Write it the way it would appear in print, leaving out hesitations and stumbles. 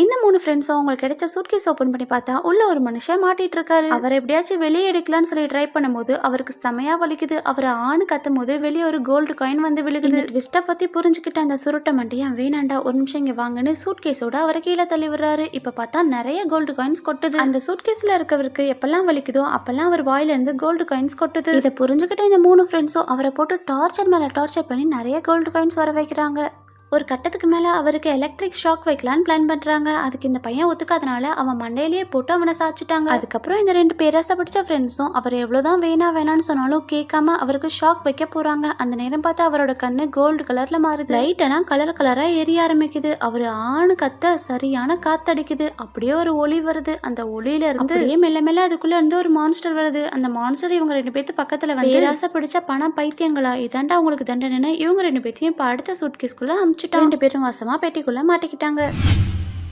இந்த 3 ஃப்ரெண்ட்ஸும் அவங்களுக்கு கிடைச்ச சூட்கேஸ் ஓப்பன் பண்ணி பார்த்தா உள்ள ஒரு மனுஷன் மாட்டிட்டு இருக்காரு. அவர் எப்படியாச்சும் வெளியே எடுக்கலாம்னு சொல்லி ட்ரை பண்ணும்போது அவருக்கு செமையா வலிக்குது. அவர் ஆணு கத்தும் போது வெளியே ஒரு கோல்டு காயின் வந்து விழுகுது. ட்விஸ்ட பத்தி புரிஞ்சுக்கிட்ட அந்த சுருட்ட மண்டியன் வேணாண்டா ஒரு நிமிஷம் இங்க வாங்கன்னு சூட்கேஸோட அவரை கீழே தள்ளி விடுறாரு. இப்ப பார்த்தா நிறைய கோல்டு காயின்ஸ் கொட்டுது. அந்த சூட்கேஸ்ல இருக்கவருக்கு எப்பெல்லாம் வலிக்குதோ அப்பெல்லாம் அவர் வாயில இருந்து கோல்டு காயின்ஸ் கொட்டுது. இதை புரிஞ்சுக்கிட்ட இந்த 3 ஃப்ரெண்ட்ஸும் அவரை போட்டு டார்ச்சர் மேல டார்ச்சர் பண்ணி நிறைய கோல்டு காயின்ஸ் வர வைக்கிறாங்க. ஒரு கட்டத்துக்கு மேலே அவருக்கு எலக்ட்ரிக் ஷாக் வைக்கலான்னு பிளான் பண்ணுறாங்க. அதுக்கு இந்த பையன் ஒத்துக்காதனால அவன் மண்டையிலேயே போட்டு அவனை சாச்சிட்டாங்க. அதுக்கப்புறம் இந்த 2 பேராசை பிடிச்ச ஃப்ரெண்ட்ஸும் அவர் எவ்வளோதான் வேணான்னு சொன்னாலும் கேட்காம அவருக்கு ஷாக் வைக்க போகிறாங்க. அந்த நேரம் பார்த்து அவரோட கண்ணு கோல்டு கலரில் மாறுது. லைட்டெல்லாம் கலராக எரிய ஆரம்பிக்குது. அவர் ஆணு கத்த சரியான காத்தடிக்குது. அப்படியே ஒரு ஒளி வருது. அந்த ஒளியில இருந்து மெல்ல மெல்ல அதுக்குள்ள இருந்து ஒரு மான்ஸ்டர் வருது. அந்த மான்ஸ்டர் இவங்க 2 பேத்து பக்கத்தில் வந்து பேராசை பிடிச்ச பணம் பைத்தியங்களா இதாண்டா உங்களுக்கு தண்டனைன்னு இவங்க 2 பேத்தையும் இப்போ அடுத்த சூட்கேஸ்குள்ள 2 பேரும் வசமா பெட்டிக்குள்ள மாட்டிக்கிட்டாங்க.